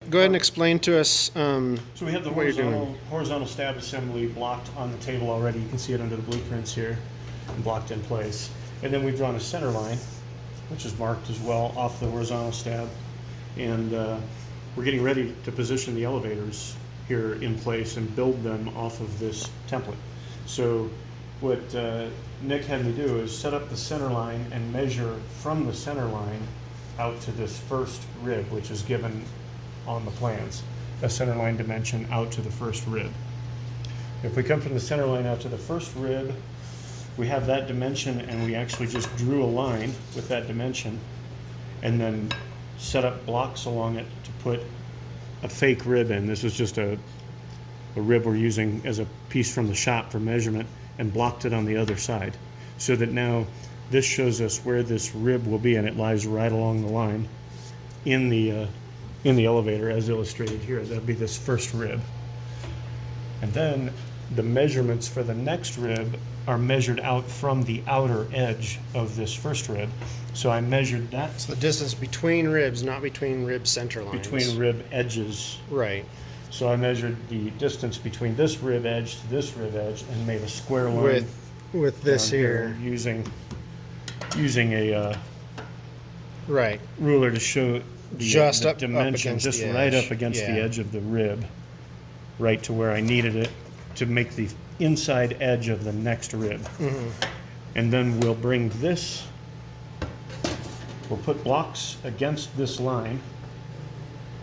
go ahead and explain to us So we have the what you're doing. horizontal stab assembly blocked on the table already. You can see it under the blueprints here, and blocked in place. And then we've drawn a center line, which is marked as well off the horizontal stab. And we're getting ready to position the elevators here in place and build them off of this template. So what Nick had me do is set up the center line and measure from the center line out to this first rib, which is given on the plans, a center line dimension out to the first rib. If we come from the center line out to the first rib, we have that dimension, and we actually just drew a line with that dimension and then set up blocks along it to put a fake rib in. This is just a rib we're using as a piece from the shop for measurement, and blocked it on the other side, so that now this shows us where this rib will be, and it lies right along the line in the elevator as illustrated here. That'll be this first rib. And then the measurements for the next rib are measured out from the outer edge of this first rib. So I measured that the distance between ribs, not between rib center lines. between rib edges. Right. So I measured the distance between this rib edge to this rib edge and made a square line With this down here. using a Right. ruler to show Just the up dimension, against just the right edge. up against the Yeah. edge of the rib, right to where I needed it to make the inside edge of the next rib. And then we'll bring this, we'll put blocks against this line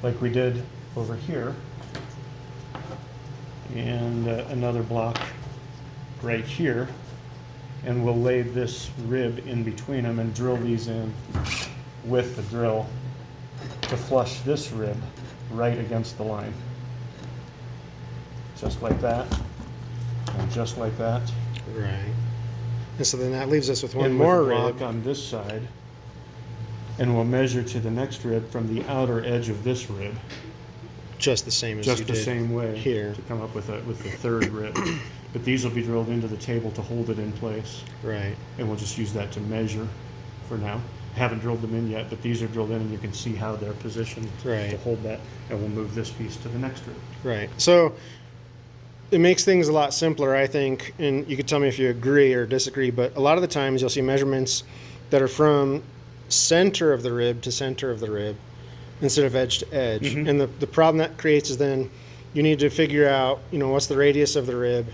like we did over here, and another block right here, and we'll lay this rib in between them and drill these in with the drill to flush this rib right against the line. Just like that, and just like that. Right. And so then that leaves us with one And more with a block rib. on this side, and we'll measure to the next rib from the outer edge of this rib, Just the same as you just the did same way here. to come up with the third rib. But these will be drilled into the table to hold it in place, Right. and we'll just use that to measure for now. Haven't drilled them in yet, but these are drilled in, and you can see how they're positioned Right. to hold that. And we'll move this piece to the next rib. Right. So it makes things a lot simpler, I think, and you could tell me if you agree or disagree, but a lot of the times you'll see measurements that are from center of the rib to center of the rib instead of edge to edge. And the problem that creates is then you need to figure out, what's the radius of the rib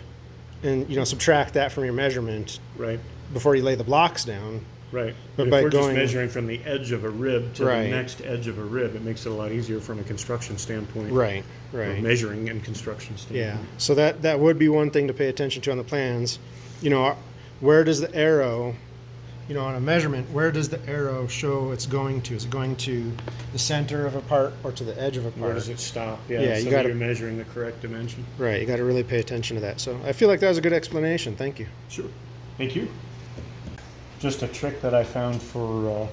and, subtract that from your measurement Right. before you lay the blocks down. Right. But But by if we're just going- measuring from the edge of a rib to Right. the next edge of a rib, it makes it a lot easier from a construction standpoint. Right, Or right. measuring and construction Yeah. standpoint. So that would be one thing to pay attention to on the plans. Where does the arrow, on a measurement, where does the arrow show it's going to? Is it going to the center of a part or to the edge of a part? Where does it stop? Yeah, so you that gotta- you're measuring the correct dimension. Right. You got to really pay attention to that. So I feel like that was a good explanation. Thank you. Sure. Thank you. Just a trick that I found for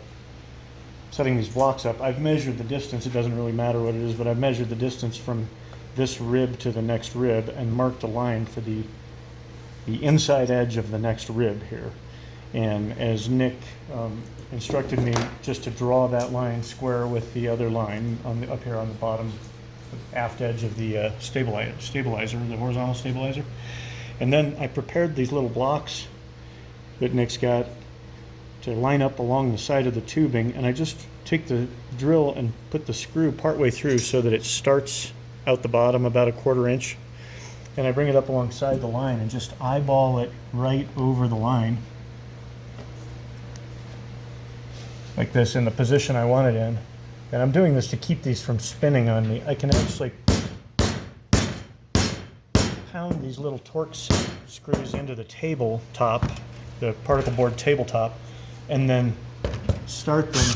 setting these blocks up. I've measured the distance. It doesn't really matter what it is, but I've measured the distance from this rib to the next rib and marked a line for the inside edge of the next rib here. And as Nick instructed me, just to draw that line square with the other line up here on the bottom aft edge of the stabilizer, the horizontal stabilizer. And then I prepared these little blocks that Nick's got to line up along the side of the tubing, and I just take the drill and put the screw partway through so that it starts out the bottom about a 1/4 inch, and I bring it up alongside the line and just eyeball it right over the line like this in the position I want it in. And I'm doing this to keep these from spinning on me. I can actually pound these little Torx screws into the tabletop, the particle board tabletop, and then start them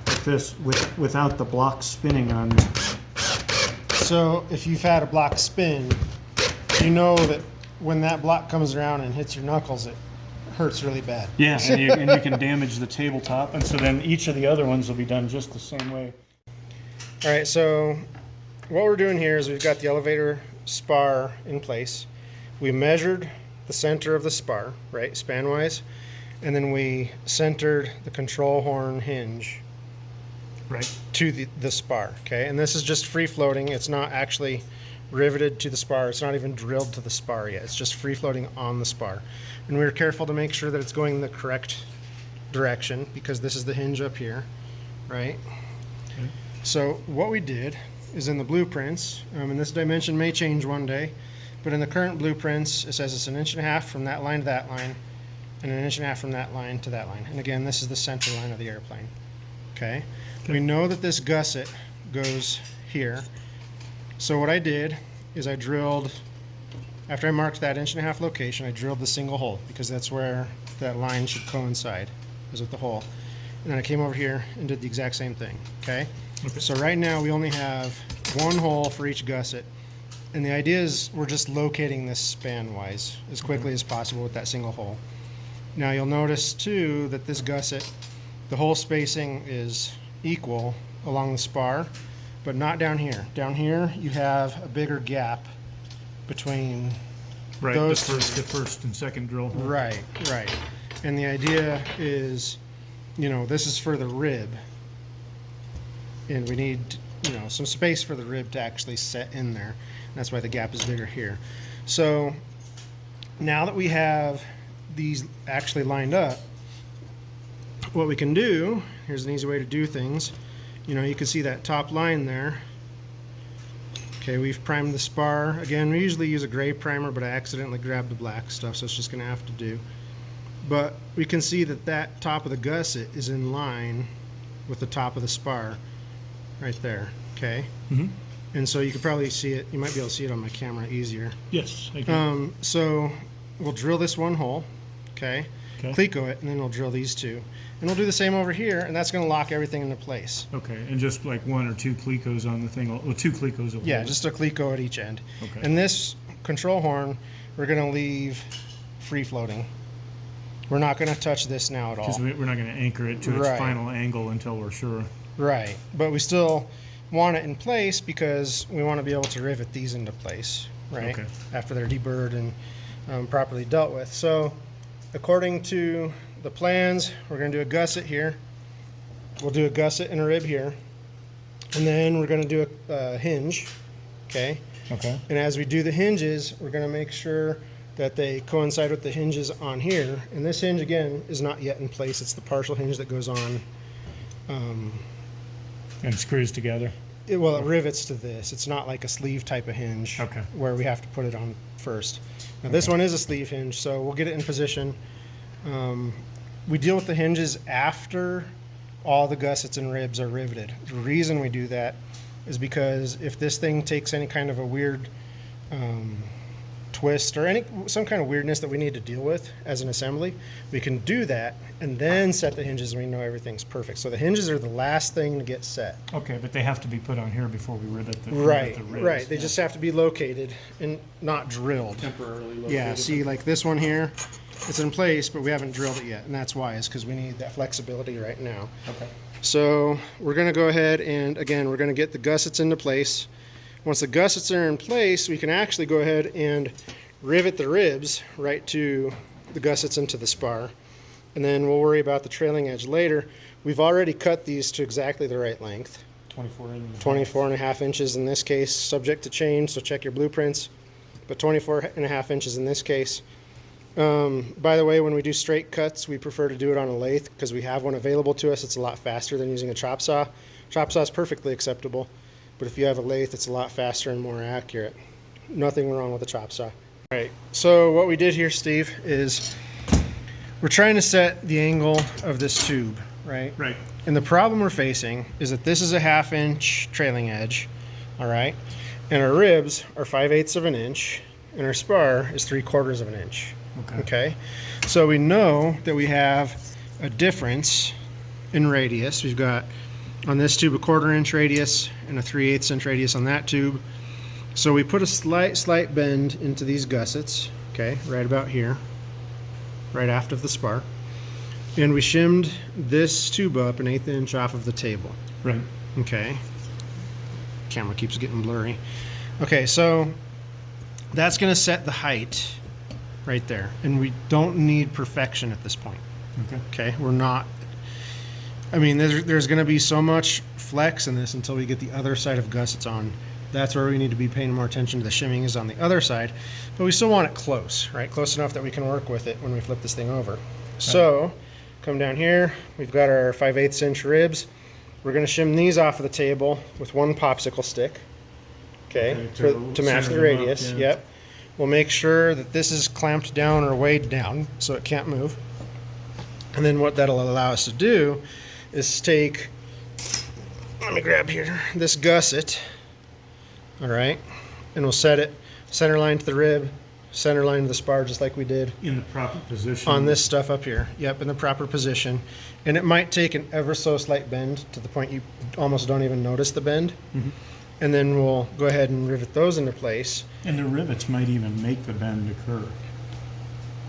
like this without the block spinning on me. So if you've had a block spin, you know that when that block comes around and hits your knuckles, it hurts really bad. Yeah, and you can damage the tabletop, and so then each of the other ones will be done just the same way. All right, so what we're doing here is we've got the elevator spar in place. We measured the center of the spar, right, span-wise, and then we centered the control horn hinge Right. to the spar. Okay, and this is just free floating. It's not actually riveted to the spar. It's not even drilled to the spar yet. It's just free floating on the spar. And we were careful to make sure that it's going the correct direction because this is the hinge up here, right? Okay. So what we did is in the blueprints, and this dimension may change one day, but in the current blueprints, it says it's 1.5 inches from that line to that line, and 1.5 inches from that line to that line. And again, this is the center line of the airplane. Okay? We know that this gusset goes here. So what I did is I drilled, after I marked that 1.5 inch location, I drilled the single hole because that's where that line should coincide, is with the hole. And then I came over here and did the exact same thing. Okay? Okay. So right now we only have one hole for each gusset. And the idea is we're just locating this span-wise as quickly as possible with that single hole. Now you'll notice too that this gusset, the hole spacing is equal along the spar, but not down here. Down here you have a bigger gap between Right. those The first and second drill hole. Right. And the idea is, this is for the rib, and we need, some space for the rib to actually set in there. That's why the gap is bigger here. So now that we have these actually lined up, what we can do, here's an easy way to do things. You can see that top line there. Okay, we've primed the spar. Again, we usually use a gray primer, but I accidentally grabbed the black stuff, so it's just gonna have to do. But we can see that that top of the gusset is in line with the top of the spar right there, okay? Mm-hmm. And so you could probably see it, you might be able to see it on my camera easier. Yes, I can. So we'll drill this one hole, okay? Okay. Cleco it, and then we'll drill these two. And we'll do the same over here, and that's gonna lock everything into place. Okay, and just like 1 or 2 clecos on the thing. Well, 2 clecos will Yeah, hold it. just a Cleco at each end. Okay. And this control horn, we're gonna leave free floating. We're not gonna touch this now at all. Because we're not going to anchor it to its Right. final angle until we're sure. Right, but we still want it in place because we want to be able to rivet these into place, right? Okay. After they're deburred and properly dealt with. So, according to the plans, we're going to do a gusset here. We'll do a gusset and a rib here, and then we're going to do a hinge, okay? Okay. And as we do the hinges, we're going to make sure that they coincide with the hinges on here. And this hinge, again, is not yet in place. It's the partial hinge that goes on. And screws together. It rivets to this. It's not like a sleeve type of hinge Okay. where we have to put it on first. Now this one is a sleeve hinge, so we'll get it in position. We deal with the hinges after all the gussets and ribs are riveted. The reason we do that is because if this thing takes any kind of a weird twist or some kind of weirdness that we need to deal with as an assembly, we can do that and then set the hinges and we know everything's perfect. So the hinges are the last thing to get set. Okay, but they have to be put on here before we rivet the Right, the ribs. right. They just have to be located and not drilled. Temporarily located. Yeah, see, like this one here, it's in place, but we haven't drilled it yet, and that's why, is because we need that flexibility right now. Okay. So we're gonna go ahead and, again, we're gonna get the gussets into place. Once the gussets are in place, we can actually go ahead and rivet the ribs right to the gussets into the spar. And then we'll worry about the trailing edge later. We've already cut these to exactly the right length. 24.5 inches in this case, subject to change, so check your blueprints. But 24.5 inches in this case. By the way, when we do straight cuts, we prefer to do it on a lathe because we have one available to us. It's a lot faster than using a chop saw. Chop saw is perfectly acceptable, but if you have a lathe, it's a lot faster and more accurate. Nothing wrong with a chop saw. All right, so what we did here, Steve, is we're trying to set the angle of this tube, right? Right. And the problem we're facing is that this is a 1/2 inch trailing edge, all right? And our ribs are 5/8 of an inch, and our spar is 3/4 of an inch. Okay. So we know that we have a difference in radius. We've got on this tube a 1/4 inch radius and a 3/8 inch radius on that tube. So we put a slight bend into these gussets, okay, right about here, right aft of the spar. And we shimmed this tube up 1/8 inch off of the table. Right. Okay. Camera keeps getting blurry. Okay, so that's going to set the height right there. And we don't need perfection at this point. Okay. Okay, we're not. I mean, there's going to be so much flex in this until we get the other side of gussets on. That's where we need to be paying more attention to the shimming is on the other side, but we still want it close, right? Close enough that we can work with it when we flip this thing over. So come down here, we've got our 5/8 inch ribs. We're going to shim these off of the table with one popsicle stick, okay, to match center the them up, radius. yeah. Yep. We'll make sure that this is clamped down or weighed down so it can't move. And then what that'll allow us to do is take, let me grab here, this gusset, all right, and we'll set it center line to the rib, center line to the spar, just like we did In the proper position. on this stuff up here. Yep, in the proper position. And it might take an ever so slight bend to the point you almost don't even notice the bend. Mhm. And then we'll go ahead and rivet those into place. And the rivets might even make the bend occur.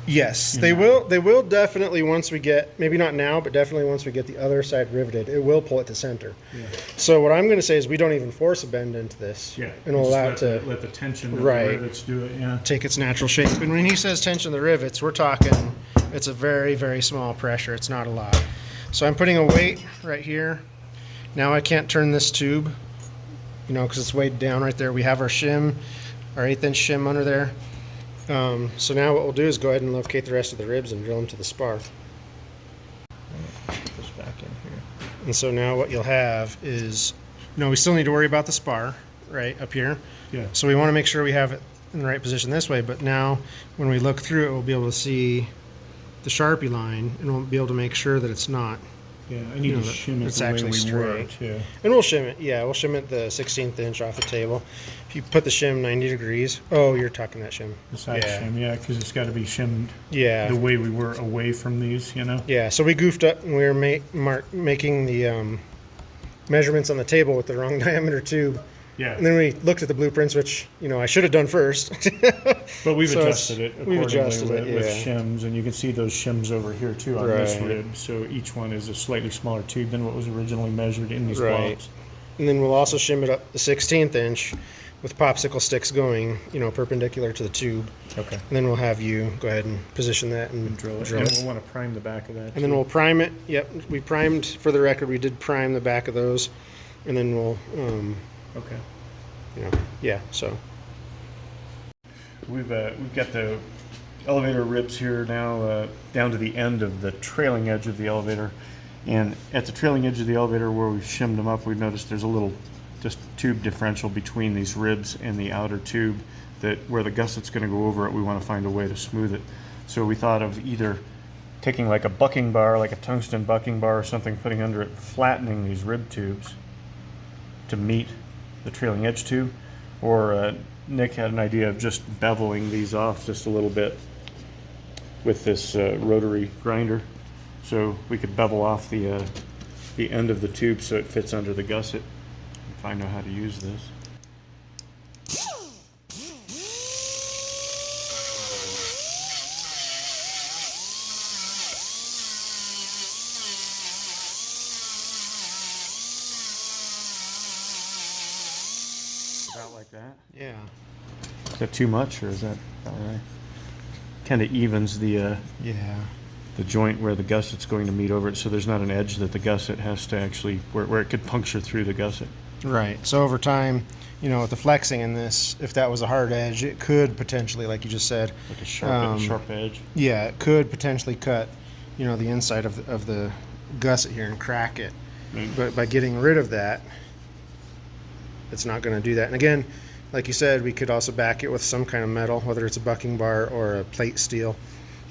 Yes, You they know. will. They will definitely, once we get, maybe not now, but definitely once we get the other side riveted, it will pull it to center. Yeah. So what I'm going to say is we don't even force a bend into this. Yeah. And we'll Just allow it to let the tension of Right. the rivets do it. Yeah. take its natural shape. And when he says tension the rivets, we're talking, it's a very, very small pressure. It's not a lot. So I'm putting a weight right here. Now I can't turn this tube, you know, because it's weighed down right there. We have our shim, our 1/8 inch shim under there. So now what we'll do is go ahead and locate the rest of the ribs and drill them to the spar. Put this back in here. And so now what you'll have is, you know, we still need to worry about the spar right up here. Yeah. So we want to make sure we have it in the right position this way. But now when we look through it, we'll be able to see the Sharpie line and we'll be able to make sure that it's not. Yeah. I need You know, to shim it it's the way actually we were straight. too. And we'll shim it. Yeah, we'll shim it the 16th inch off the table. If you put the shim 90 degrees. Oh, you're talking that shim. The side Yeah. shim, yeah, because it's got to be shimmed Yeah. the way we were away from these, you know. Yeah, so we goofed up and we were making the measurements on the table with the wrong diameter tube. Yeah. And then we looked at the blueprints, which, you know, I should have done first. But we've So adjusted it we've accordingly adjusted it, with yeah. shims, and you can see those shims over here too on this Right. rib. So each one is a slightly smaller tube than what was originally measured in these Right. blocks. And then we'll also shim it up the 16th inch with popsicle sticks going, you know, perpendicular to the tube. Okay. And then we'll have you go ahead and position that and Drill it. drill And it. we'll want to prime the back of that. And then we'll prime it. Yep, we primed, for the record, we did prime the back of those. And then we'll, Okay. you know, yeah, so. We've got the elevator ribs here now down to the end of the trailing edge of the elevator, and at the trailing edge of the elevator where we've shimmed them up, we've noticed there's a little just tube differential between these ribs and the outer tube that where the gusset's going to go over it, we want to find a way to smooth it. So we thought of either taking like a bucking bar, like a tungsten bucking bar or something, putting under it, flattening these rib tubes to meet the trailing edge tube, or Nick had an idea of just beveling these off just a little bit with this rotary grinder, so we could bevel off the end of the tube so it fits under the gusset. If I know how to use this. About like that. Yeah. Is that too much, or is that all right? Kind of evens Yeah. the joint where the gusset's going to meet over it, so there's not an edge that the gusset has to actually where it could puncture through the gusset. Right. So over time, you know, with the flexing in this, if that was a hard edge, it could potentially, like you just said, Like a sharp, Um, sharp edge. yeah, it could potentially cut, you know, the inside of the gusset here and crack it. Mm. But by getting rid of that, it's not going to do that. And again, like you said, we could also back it with some kind of metal, whether it's a bucking bar or a plate steel,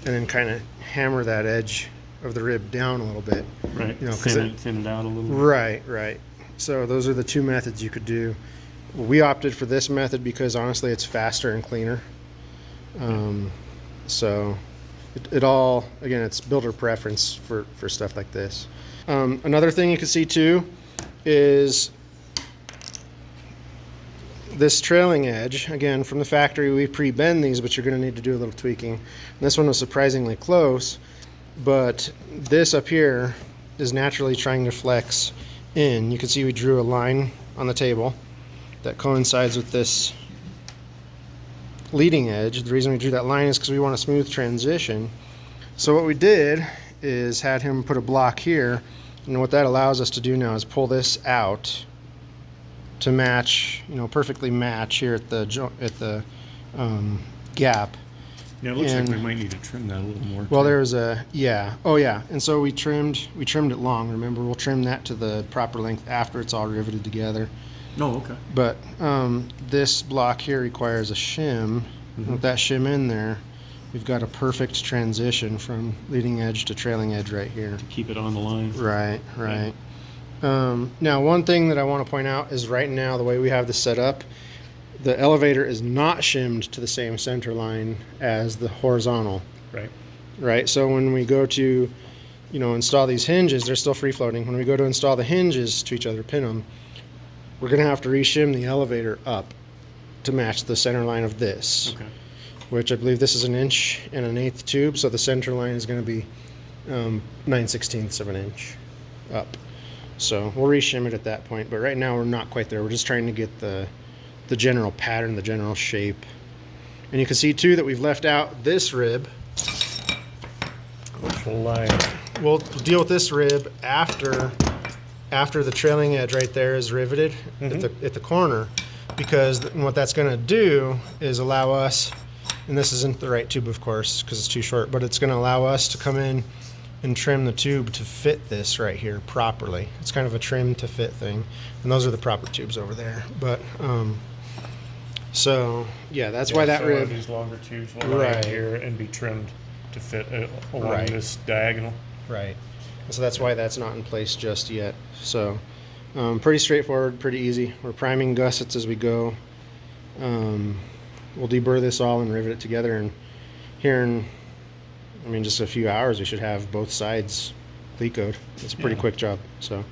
and then kind of hammer that edge of the rib down a little bit. Right. You know, 'cause Thin it out a little bit. Right, right. So those are the two methods you could do. We opted for this method because honestly it's faster and cleaner. So it all, again, it's builder preference for stuff like this. Another thing you can see too is this trailing edge. Again, from the factory we pre-bend these, but you're going to need to do a little tweaking. And this one was surprisingly close, but this up here is naturally trying to flex in. You can see we drew a line on the table that coincides with this leading edge. The reason we drew that line is because we want a smooth transition. So what we did is had him put a block here And what that allows us to do now is pull this out to match, perfectly match here at the gap. Yeah, it looks like And- we might need to trim that a little more. Well, too. there's and so we trimmed it long. Remember, we'll trim that to the proper length after it's all riveted together. Oh, okay. But this block here requires a shim. Mm-hmm. With that shim in there, we've got a perfect transition from leading edge to trailing edge right here. Keep it on the line. Right. Now, one thing that I want to point out is right now, the way we have this set up, the elevator is not shimmed to the same center line as the horizontal. Right. Right. So when we go to, install these hinges, they're still free floating. When we go to install the hinges to each other, pin them, we're going to have to reshim the elevator up to match the center line of this, Okay. which I believe this is 1 1/8 inch tube. So the center line is going to be 9/16 of an inch up. So we'll reshim it at that point. But right now we're not quite there. We're just trying to get the general pattern, the general shape. And you can see too that we've left out this rib. Which will lie. We'll deal with this rib after the trailing edge right there is riveted at the corner, because what that's going to do is allow us, and this isn't the right tube of course because it's too short, but it's going to allow us to come in and trim the tube to fit this right here properly. It's kind of a trim to fit thing, and those are the proper tubes over there. But so yeah, that's why that so one of rib. these longer tubes will lie Right. here and be trimmed to fit along Right. this diagonal. Right. And so that's why that's not in place just yet. So pretty straightforward, pretty easy. We're priming gussets as we go. We'll deburr this all and rivet it together, and here in, just a few hours we should have both sides cleat coat. It's a pretty Yeah. quick job. So